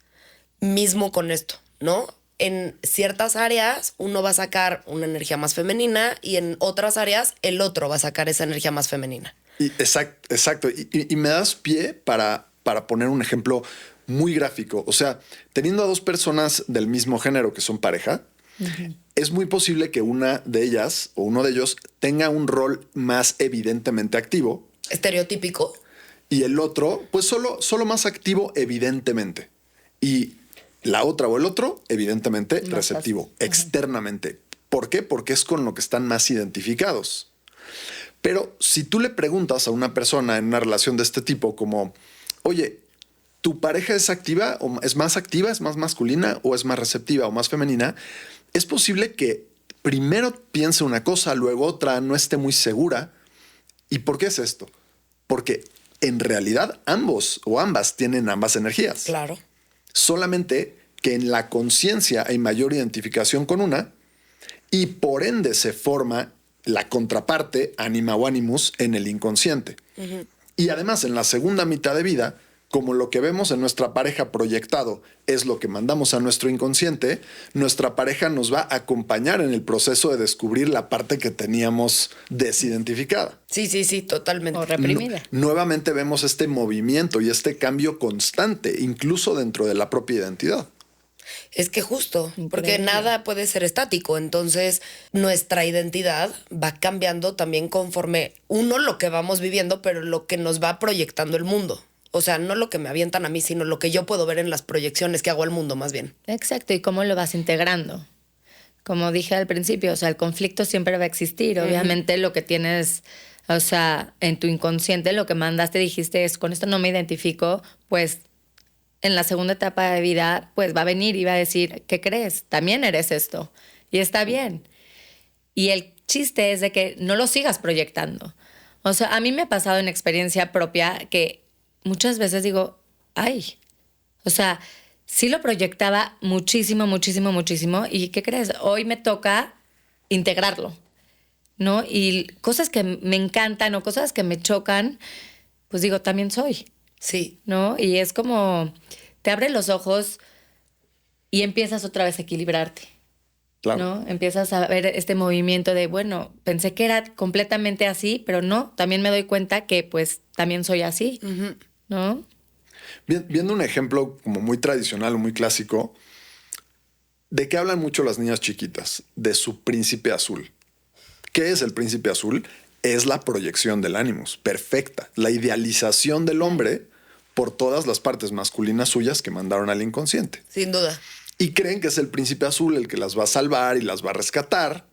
mismo con esto, ¿no? En ciertas áreas uno va a sacar una energía más femenina y en otras áreas el otro va a sacar esa energía más femenina. Exacto. Y me das pie para poner un ejemplo muy gráfico. O sea, teniendo a dos personas del mismo género que son pareja, es muy posible que una de ellas o uno de ellos tenga un rol más evidentemente activo Estereotípico. y el otro, pues solo más activo evidentemente. Y la otra o el otro, evidentemente, Más receptivo, fácil. externamente. ¿Por qué? Porque es con lo que están más identificados. Pero si tú le preguntas a una persona en una relación de este tipo como, oye, ¿tu pareja es activa o es más masculina o es más receptiva o más femenina? Es posible que primero piense una cosa, luego otra, no esté muy segura. ¿Y por qué es esto? Porque en realidad ambos o ambas tienen ambas energías. Claro. Solamente que en la conciencia hay mayor identificación con una y por ende se forma la contraparte, ánima o animus, en el inconsciente. Y además en la segunda mitad de vida, como lo que vemos en nuestra pareja proyectado es lo que mandamos a nuestro inconsciente, nuestra pareja nos va a acompañar en el proceso de descubrir la parte que teníamos desidentificada. Sí, totalmente. O reprimida. Nuevamente vemos este movimiento y este cambio constante, incluso dentro de la propia identidad. Es que justo, porque Increíble. nada puede ser estático, entonces nuestra identidad va cambiando también conforme lo que vamos viviendo, pero lo que nos va proyectando el mundo. O sea, no lo que me avientan a mí, sino lo que yo puedo ver en las proyecciones que hago al mundo, más bien. Exacto, y cómo lo vas integrando. Como dije al principio, o sea, el conflicto siempre va a existir. Obviamente lo que tienes, o sea, en tu inconsciente, lo que mandaste, dijiste es, con esto no me identifico, pues en la segunda etapa de vida, pues va a venir y va a decir, ¿qué crees? También eres esto. Y está bien. Y el chiste es de que no lo sigas proyectando. O sea, a mí me ha pasado en experiencia propia que muchas veces digo, ay, o sea, sí lo proyectaba muchísimo. ¿Y qué crees? Hoy me toca integrarlo, ¿no? Y cosas que me encantan o cosas que me chocan, pues digo, también soy, Sí. ¿no? Y es como, te abre los ojos y empiezas otra vez a equilibrarte, Claro. ¿no? Empiezas a ver este movimiento de, bueno, pensé que era completamente así, pero no, también me doy cuenta que pues también soy así, ¿no? Viendo un ejemplo como muy tradicional o muy clásico, ¿de qué hablan mucho las niñas chiquitas? De su príncipe azul. ¿Qué es el príncipe azul? Es la proyección del ánimos, perfecta, la idealización del hombre por todas las partes masculinas suyas que mandaron al inconsciente. Sin duda. Y creen que es el príncipe azul el que las va a salvar y las va a rescatar.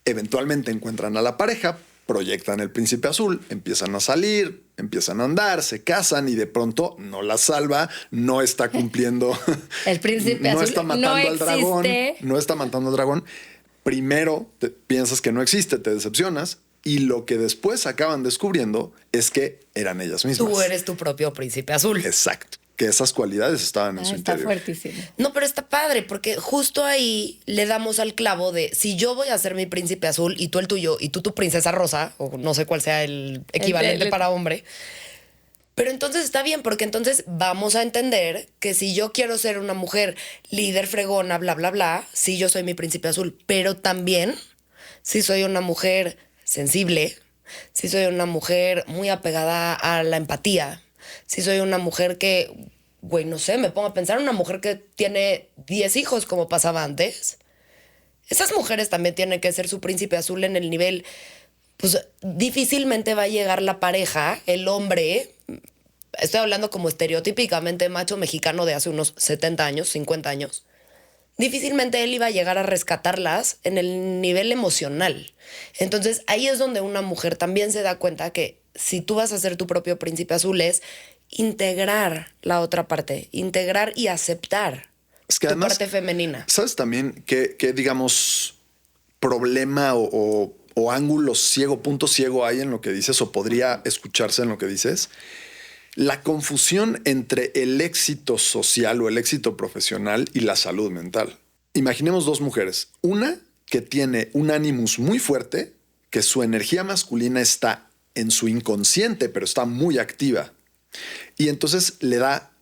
Eventualmente encuentran a la pareja, proyectan el príncipe azul, empiezan a salir, empiezan a andar, se casan y de pronto no la salva, no está cumpliendo. El príncipe no azul está matando no al dragón, existe. no está matando al dragón. Primero piensas que no existe, te decepcionas y lo que después acaban descubriendo es que eran ellas mismas. Tú eres tu propio príncipe azul. Exacto, que esas cualidades estaban en su Está interior. fuertísimo. No, pero está padre, porque justo ahí le damos al clavo de si yo voy a ser mi príncipe azul y tú el tuyo y tú tu princesa rosa, o no sé cuál sea el equivalente para hombre. Pero entonces está bien, porque entonces vamos a entender que si yo quiero ser una mujer líder, fregona, bla, bla, bla, sí yo soy mi príncipe azul, pero también si soy una mujer sensible, si soy una mujer muy apegada a la empatía, si soy una mujer que, güey, no sé, me pongo a pensar en una mujer que tiene 10 hijos como pasaba antes. Esas mujeres también tienen que ser su príncipe azul en el nivel, pues difícilmente va a llegar la pareja, el hombre, estoy hablando como estereotípicamente macho mexicano de hace unos 70 años, 50 años. Difícilmente él iba a llegar a rescatarlas en el nivel emocional. Entonces ahí es donde una mujer también se da cuenta que si tú vas a ser tu propio príncipe azul es integrar la otra parte, integrar y aceptar Es que tu además, parte femenina. ¿sabes también qué digamos, problema o ángulo ciego, punto ciego hay en lo que dices o podría escucharse en lo que dices? La confusión entre el éxito social o el éxito profesional y la salud mental. Imaginemos dos mujeres. Una que tiene un ánimus muy fuerte, que su energía masculina está en su inconsciente, pero está muy activa. Y entonces le da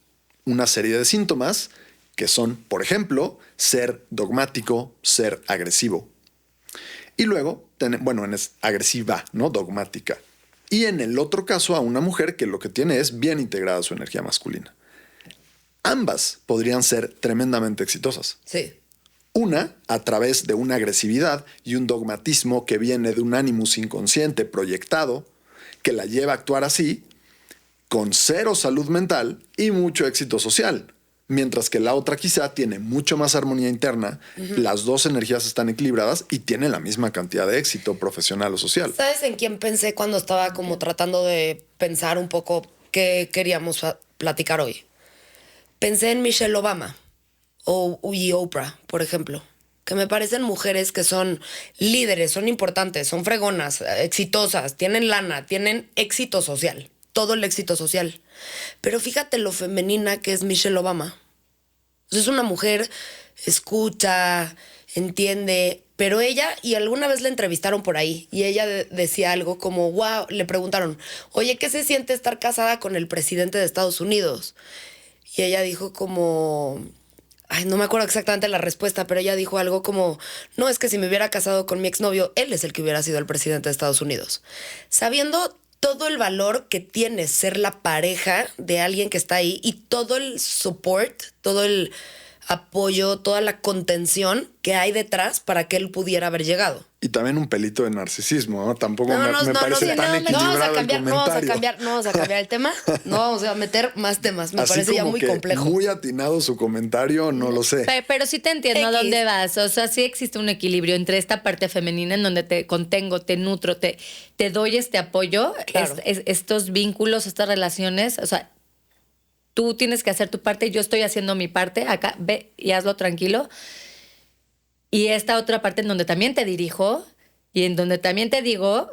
una serie de síntomas que son, por ejemplo, ser dogmático, ser agresivo. Y luego, es agresiva, no dogmática. Y en el otro caso, a una mujer que lo que tiene es bien integrada su energía masculina. Ambas podrían ser tremendamente exitosas. Sí. Una a través de una agresividad y un dogmatismo que viene de un ánimus inconsciente proyectado que la lleva a actuar así, con cero salud mental y mucho éxito social. Mientras que la otra quizá tiene mucho más armonía interna, las dos energías están equilibradas y tienen la misma cantidad de éxito profesional o social. ¿Sabes en quién pensé cuando estaba como tratando de pensar un poco qué queríamos platicar hoy? Pensé en Michelle Obama y Oprah, por ejemplo, que me parecen mujeres que son líderes, son importantes, son fregonas, exitosas, tienen lana, tienen éxito social, todo el éxito social. Pero fíjate lo femenina que es Michelle Obama. O sea, es una mujer, escucha, entiende, Pero ella, y alguna vez la entrevistaron por ahí, y ella decía algo como, wow, le preguntaron, oye, ¿qué se siente estar casada con el presidente de Estados Unidos? Y ella dijo como, ay, no me acuerdo exactamente la respuesta, pero ella dijo algo como, no, es que si me hubiera casado con mi exnovio, él es el que hubiera sido el presidente de Estados Unidos. Sabiendo todo el valor que tiene ser la pareja de alguien que está ahí y todo el support, todo el apoyo, toda la contención que hay detrás para que él pudiera haber llegado. Y también un pelito de narcisismo, ¿no? Tampoco me parece sí, tan equilibrado no vamos a el comentario. no vamos a cambiar el tema, no vamos a meter más temas, me Así parece ya como muy que complejo. muy atinado su comentario, no lo sé. Pero sí te entiendo a X. dónde vas. O sea, sí existe un equilibrio entre esta parte femenina en donde te contengo, te nutro, te doy este apoyo, Claro. estos vínculos, estas relaciones. O sea, tú tienes que hacer tu parte, yo estoy haciendo mi parte. Acá, ve y hazlo tranquilo. Y esta otra parte en donde también te dirijo y en donde también te digo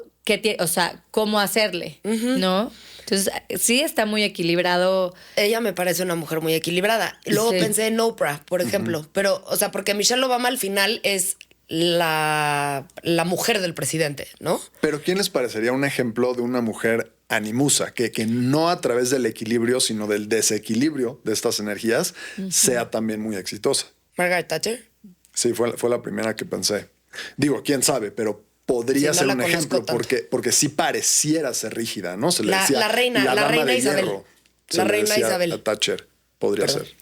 o sea, cómo hacerle, ¿no? Entonces, sí está muy equilibrado. Ella me parece una mujer muy equilibrada. Luego Sí. pensé en Oprah, por ejemplo. Pero, o sea, porque Michelle Obama al final es la mujer del presidente, ¿no? Pero ¿quién les parecería un ejemplo de una mujer animusa, que no a través del equilibrio, sino del desequilibrio de estas energías, sea también muy exitosa? Margaret Thatcher. Sí, fue la primera que pensé. Digo, quién sabe, pero podría Sí, no ser la un conozco ejemplo tanto. porque sí pareciera ser rígida, ¿no? Se le decía La reina dama de Isabel. hierro. Se La le reina decía Isabel. a Thatcher, podría Perdón. ser.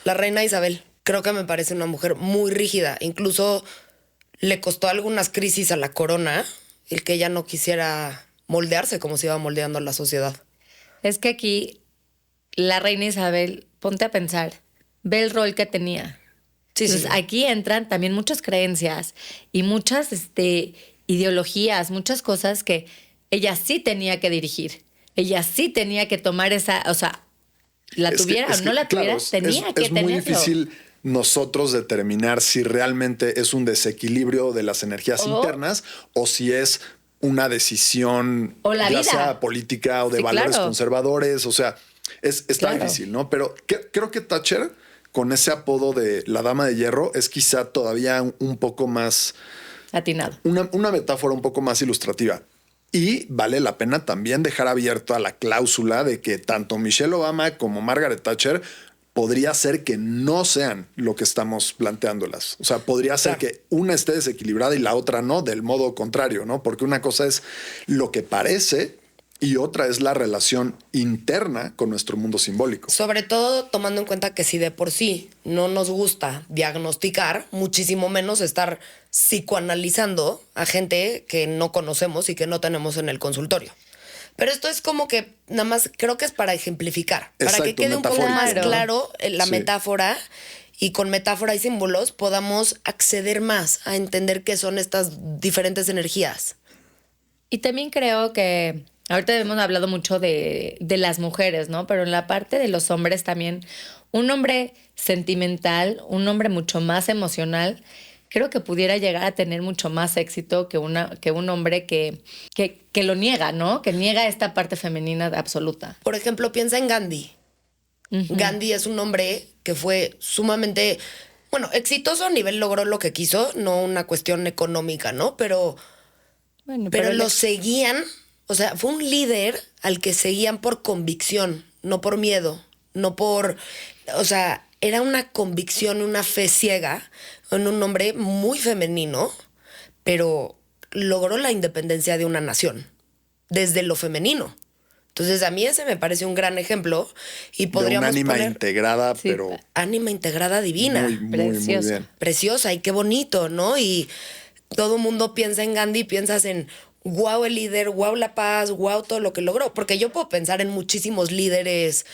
La reina Isabel. Creo que me parece una mujer muy rígida. Incluso le costó algunas crisis a la corona el que ella no quisiera moldearse como se iba moldeando la sociedad. Es que aquí la reina Isabel, ponte a pensar, ve el rol que tenía. Sí, Entonces, sí. aquí entran también muchas creencias y muchas ideologías, muchas cosas que ella sí tenía que dirigir. Ella sí tenía que tomar esa, o sea, la tuviera o no la tuviera, tenía que es muy tenerlo. difícil nosotros determinar si realmente es un desequilibrio de las energías internas o si es una decisión O la ya vida. sea política o de Sí, valores claro. conservadores. O sea, está Claro. difícil, ¿no? Pero creo que Thatcher, con ese apodo de la dama de hierro, es quizá todavía un poco más, Atinado. una metáfora un poco más ilustrativa. Y vale la pena también dejar abierta la cláusula de que tanto Michelle Obama como Margaret Thatcher podría ser que no sean lo que estamos planteándolas. O sea, podría ser Claro. que una esté desequilibrada y la otra no, del modo contrario, ¿no? Porque una cosa es lo que parece y otra es la relación interna con nuestro mundo simbólico. Sobre todo tomando en cuenta que si de por sí no nos gusta diagnosticar, muchísimo menos estar psicoanalizando a gente que no conocemos y que no tenemos en el consultorio. Pero esto es como que nada más creo que es para ejemplificar, para que Exacto, quede un poco más metafórico. claro la Sí. metáfora y con metáfora y símbolos podamos acceder más a entender qué son estas diferentes energías. Y también creo que ahorita hemos hablado mucho de las mujeres, ¿no? Pero en la parte de los hombres también, un hombre sentimental, un hombre mucho más emocional, creo que pudiera llegar a tener mucho más éxito que un hombre que lo niega, ¿no? Que niega esta parte femenina absoluta. Por ejemplo, piensa en Gandhi. Gandhi es un hombre que fue sumamente, bueno, exitoso a nivel logró lo que quiso, no una cuestión económica, ¿no? Pero Bueno, lo seguían, o sea, fue un líder al que seguían por convicción, no por miedo, no por, o sea, era una convicción, una fe ciega en un hombre muy femenino, pero logró la independencia de una nación desde lo femenino. Entonces, a mí ese me parece un gran ejemplo y De un podríamos ánima poner integrada, Sí. pero ánima integrada divina. muy, muy, muy Preciosa. bien. Preciosa y qué bonito, ¿no? Y todo el mundo piensa en Gandhi, piensas en wow el líder, wow la paz, wow todo lo que logró. Porque yo puedo pensar en muchísimos líderes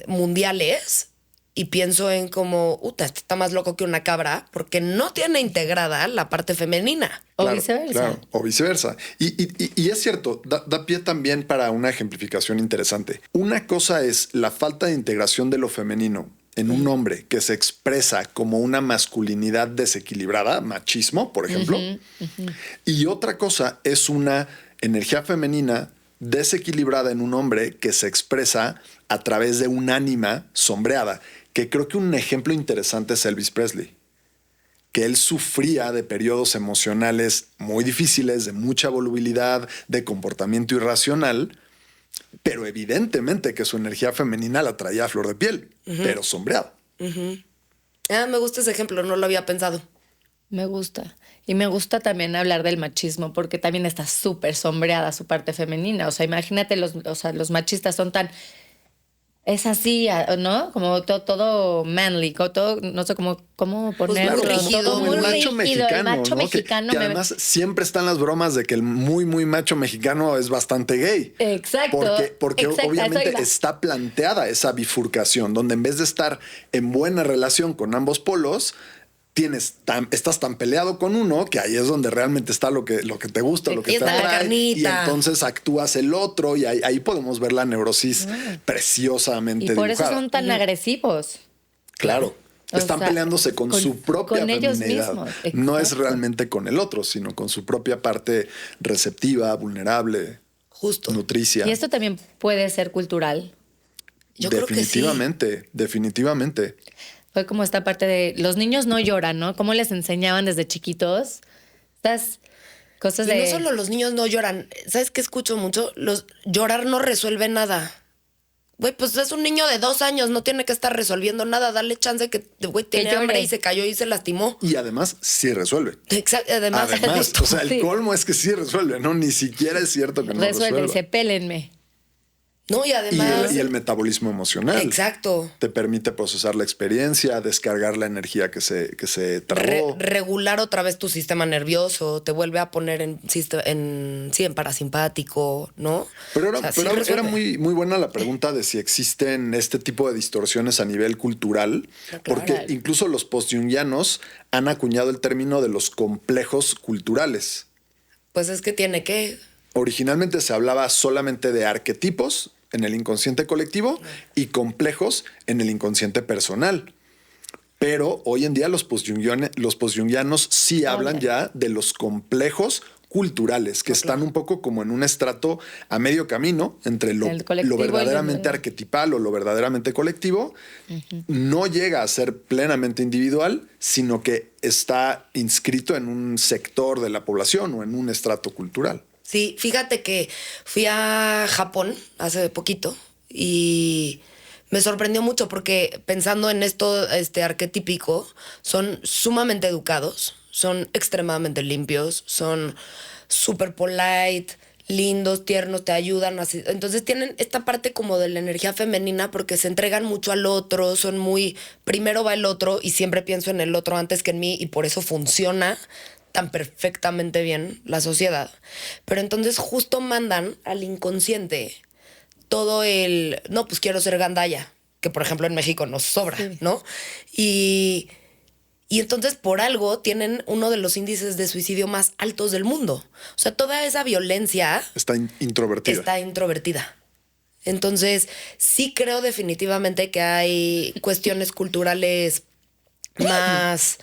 mundiales y pienso en como, este está más loco que una cabra porque no tiene integrada la parte femenina. O Claro, viceversa. claro, o viceversa. Y es cierto, da pie también para una ejemplificación interesante. Una cosa es la falta de integración de lo femenino en un hombre que se expresa como una masculinidad desequilibrada, machismo, por ejemplo. Y otra cosa es una energía femenina desequilibrada en un hombre que se expresa a través de un ánima sombreada, que creo que un ejemplo interesante es Elvis Presley. que él sufría de periodos emocionales muy difíciles, de mucha volubilidad, de comportamiento irracional, pero evidentemente que su energía femenina la traía a flor de piel, pero sombreado. Me gusta ese ejemplo, no lo había pensado. Me gusta. Y me gusta también hablar del machismo, porque también está súper sombreada su parte femenina. O sea, imagínate, los machistas son tan... Es así, ¿no? Como todo manly, todo, no sé cómo ponerlo. Claro, rígido, todo como el muy macho rígido, mexicano, el macho ¿no? mexicano. Que además siempre están las bromas de que el muy, muy macho mexicano es bastante gay. Exacto. Porque exacto, obviamente eso iba. está planteada esa bifurcación, donde en vez de estar en buena relación con ambos polos, estás tan peleado con uno que ahí es donde realmente está lo que te gusta, lo que te Está la atrae, carnita. y entonces actúas el otro y ahí podemos ver la neurosis preciosamente Y por dibujada. eso son tan agresivos. Claro. O Están sea, peleándose con su propia con ellos feminidad. mismos. No es Exacto. realmente con el otro, sino con su propia parte receptiva, vulnerable, Justo. nutricia. Y esto también puede ser cultural. Yo creo que sí. Definitivamente. Fue como esta parte de los niños no lloran, ¿no? ¿Cómo les enseñaban desde chiquitos? Estas cosas Y de... no solo los niños no lloran. ¿Sabes qué escucho mucho? Llorar no resuelve nada. Güey, pues es un niño de 2 años, no tiene que estar resolviendo nada. Dale chance que, güey, tiene llore. hambre y se cayó y se lastimó. Y además sí resuelve. Exacto. Además, O sea, el Sí. colmo es que sí resuelve, ¿no? Ni siquiera es cierto que no resuelve, resuelva. dice, pélenme. no, y Y además. y el metabolismo emocional. Exacto. Te permite procesar la experiencia, descargar la energía que se tragó. Regular otra vez tu sistema nervioso, te vuelve a poner en parasimpático, ¿no? Pero O era, sea, sí pero era resuelve. muy, muy buena la pregunta de si existen este tipo de distorsiones a nivel cultural, Claro. porque incluso los postjungianos han acuñado el término de los complejos culturales. Pues es que tiene que. Originalmente se hablaba solamente de arquetipos en el inconsciente colectivo y complejos en el inconsciente personal. Pero hoy en día los postjungianos sí hablan ya de los complejos culturales, que están un poco como en un estrato a medio camino entre El colectivo lo y lo- verdaderamente arquetipal o lo verdaderamente colectivo. No llega a ser plenamente individual, sino que está inscrito en un sector de la población o en un estrato cultural. Sí, fíjate que fui a Japón hace poquito y me sorprendió mucho porque pensando en esto arquetípico, son sumamente educados, son extremadamente limpios, son súper polite, lindos, tiernos, te ayudan. Así. Entonces tienen esta parte como de la energía femenina porque se entregan mucho al otro, son muy, primero va el otro y siempre pienso en el otro antes que en mí y por eso funciona tan perfectamente bien la sociedad. Pero entonces justo mandan al inconsciente todo no, pues quiero ser gandaya, que por ejemplo en México nos sobra, ¿no? Y entonces por algo tienen uno de los índices de suicidio más altos del mundo. O sea, toda esa violencia Está introvertida. está introvertida. Entonces, sí creo definitivamente que hay cuestiones culturales más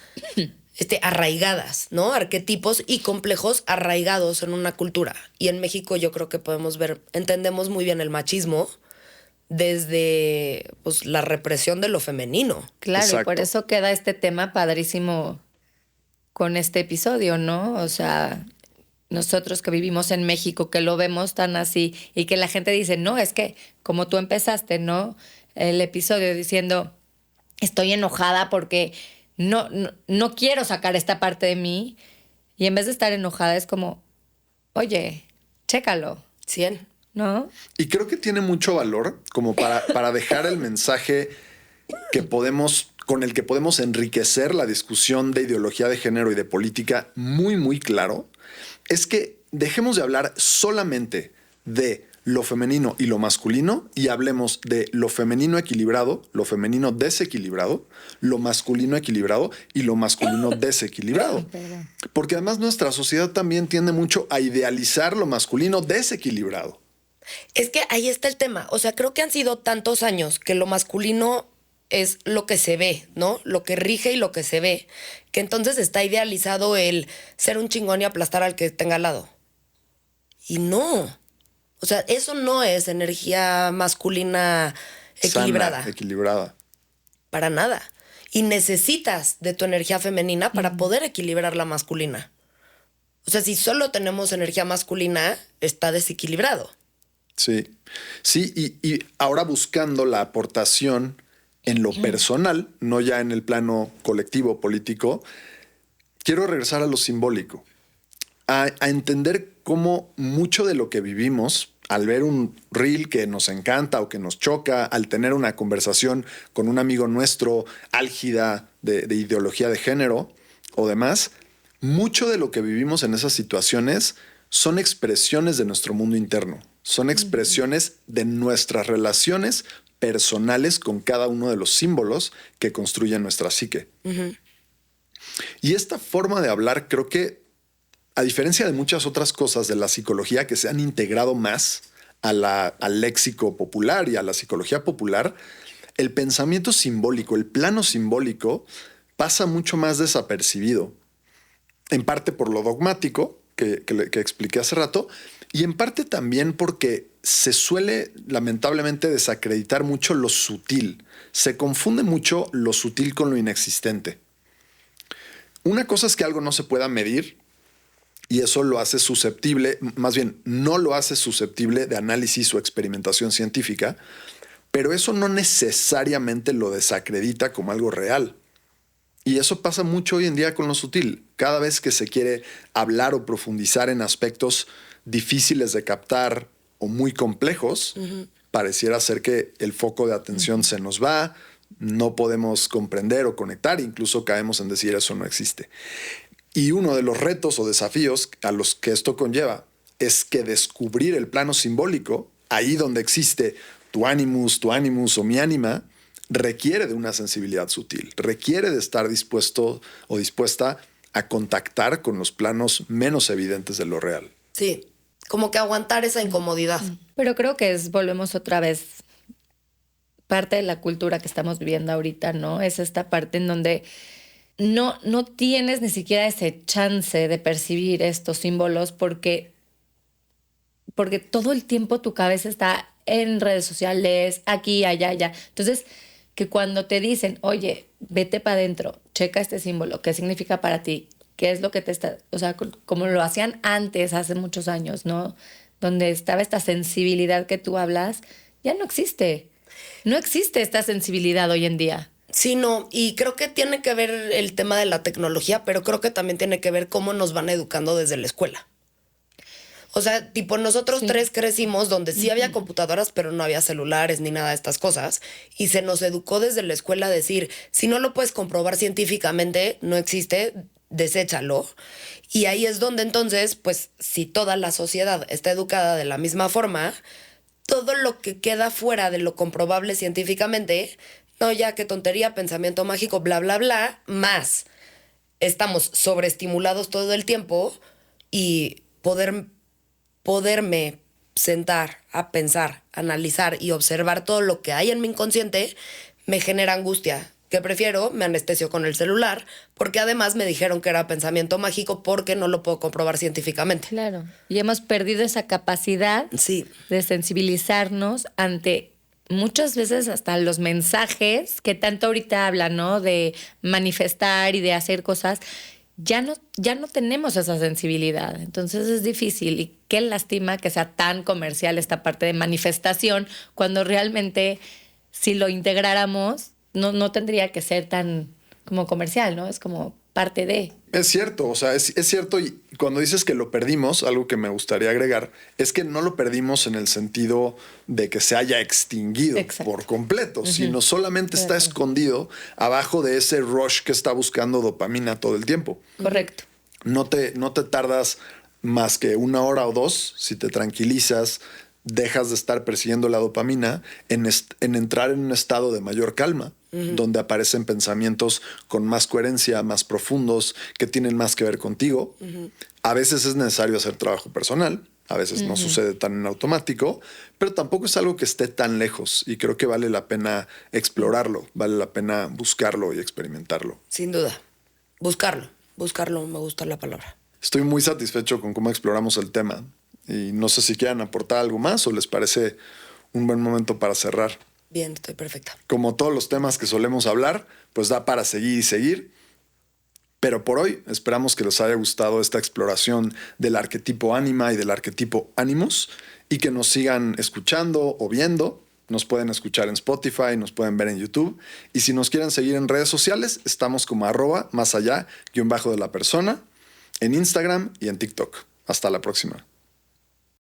arraigadas, ¿no? Arquetipos y complejos arraigados en una cultura. Y en México yo creo que entendemos muy bien el machismo desde pues, la represión de lo femenino. Claro, y Exacto. por eso queda este tema padrísimo con este episodio, ¿no? O sea, nosotros que vivimos en México, que lo vemos tan así y que la gente dice, no, es que como tú empezaste, ¿no? El episodio diciendo, estoy enojada porque no quiero sacar esta parte de mí. Y en vez de estar enojada es como, oye, chécalo, 100. ¿no? Y creo que tiene mucho valor como para dejar el mensaje con el que podemos enriquecer la discusión de ideología de género y de política muy, muy claro. Es que dejemos de hablar solamente de lo femenino y lo masculino y hablemos de lo femenino equilibrado, lo femenino desequilibrado, lo masculino equilibrado y lo masculino desequilibrado. Porque además nuestra sociedad también tiende mucho a idealizar lo masculino desequilibrado. Es que ahí está el tema. O sea, creo que han sido tantos años que lo masculino es lo que se ve, ¿no? Lo que rige y lo que se ve. Que entonces está idealizado el ser un chingón y aplastar al que tenga al lado. Y no. O sea, eso no es energía masculina equilibrada. Sana, equilibrada. Para nada. y necesitas de tu energía femenina para poder equilibrar la masculina. O sea, si solo tenemos energía masculina, está desequilibrado. Sí, sí, y ahora buscando la aportación en lo personal, no ya en el plano colectivo político, quiero regresar a lo simbólico, a entender cómo mucho de lo que vivimos, al ver un reel que nos encanta o que nos choca, al tener una conversación con un amigo nuestro álgida de ideología de género o demás, mucho de lo que vivimos en esas situaciones son expresiones de nuestro mundo interno, son expresiones de nuestras relaciones personales con cada uno de los símbolos que construyen nuestra psique. Y esta forma de hablar, creo que, a diferencia de muchas otras cosas de la psicología que se han integrado más al léxico popular y a la psicología popular, el pensamiento simbólico, el plano simbólico, pasa mucho más desapercibido. En parte por lo dogmático que expliqué hace rato, y en parte también porque se suele lamentablemente desacreditar mucho lo sutil. Se confunde mucho lo sutil con lo inexistente. Una cosa es que algo no se pueda medir y eso lo hace susceptible, más bien no lo hace susceptible de análisis o experimentación científica, pero eso no necesariamente lo desacredita como algo real. Y eso pasa mucho hoy en día con lo sutil. Cada vez que se quiere hablar o profundizar en aspectos difíciles de captar o muy complejos, pareciera ser que el foco de atención se nos va, no podemos comprender o conectar, incluso caemos en decir eso no existe. Y uno de los retos o desafíos a los que esto conlleva es que descubrir el plano simbólico, ahí donde existe tu animus o mi ánima, requiere de una sensibilidad sutil, requiere de estar dispuesto o dispuesta a contactar con los planos menos evidentes de lo real. Sí, como que aguantar esa incomodidad. Pero creo que volvemos otra vez, parte de la cultura que estamos viviendo ahorita, ¿no? Es esta parte en donde no tienes ni siquiera ese chance de percibir estos símbolos porque todo el tiempo tu cabeza está en redes sociales, aquí, allá, allá. Entonces, que cuando te dicen, oye, vete para adentro, checa este símbolo, ¿qué significa para ti? ¿Qué es lo que te está...? O sea, como lo hacían antes, hace muchos años, ¿no? Donde estaba esta sensibilidad que tú hablas, ya no existe. No existe esta sensibilidad hoy en día. Sí, no, y creo que tiene que ver el tema de la tecnología, pero creo que también tiene que ver cómo nos van educando desde la escuela. O sea, tipo, nosotros tres crecimos donde sí había computadoras, pero no había celulares ni nada de estas cosas. Y se nos educó desde la escuela a decir, si no lo puedes comprobar científicamente, no existe, deséchalo. Y ahí es donde entonces, pues, si toda la sociedad está educada de la misma forma, todo lo que queda fuera de lo comprobable científicamente, no, ya qué tontería, pensamiento mágico, bla, bla, bla, más. Estamos sobreestimulados todo el tiempo y poderme sentar a pensar, analizar y observar todo lo que hay en mi inconsciente me genera angustia. Que prefiero, me anestesio con el celular, porque además me dijeron que era pensamiento mágico porque no lo puedo comprobar científicamente. Claro. Y hemos perdido esa capacidad de sensibilizarnos ante muchas veces hasta los mensajes que tanto ahorita hablan, ¿no? De manifestar y de hacer cosas. Ya no tenemos esa sensibilidad. Entonces es difícil. Y qué lástima que sea tan comercial esta parte de manifestación, cuando realmente si lo integráramos no tendría que ser tan como comercial, ¿no? Es como parte de... Es cierto, o sea, es cierto, y cuando dices que lo perdimos, algo que me gustaría agregar, es que no lo perdimos en el sentido de que se haya extinguido por completo, sino solamente está escondido abajo de ese rush que está buscando dopamina todo el tiempo. Correcto. No te tardas más que 1 hora o 2 si te tranquilizas, dejas de estar persiguiendo la dopamina en entrar en un estado de mayor calma, donde aparecen pensamientos con más coherencia, más profundos, que tienen más que ver contigo. A veces es necesario hacer trabajo personal, a veces no sucede tan en automático, pero tampoco es algo que esté tan lejos y creo que vale la pena explorarlo, vale la pena buscarlo y experimentarlo. Sin duda. Buscarlo, me gusta la palabra. Estoy muy satisfecho con cómo exploramos el tema y no sé si quieran aportar algo más o les parece un buen momento para cerrar. Bien, estoy perfecta. Como todos los temas que solemos hablar, pues da para seguir y seguir. Pero por hoy esperamos que les haya gustado esta exploración del arquetipo ánima y del arquetipo ánimos y que nos sigan escuchando o viendo. Nos pueden escuchar en Spotify, nos pueden ver en YouTube. Y si nos quieren seguir en redes sociales, estamos como @, más allá, _de la persona, en Instagram y en TikTok. Hasta la próxima.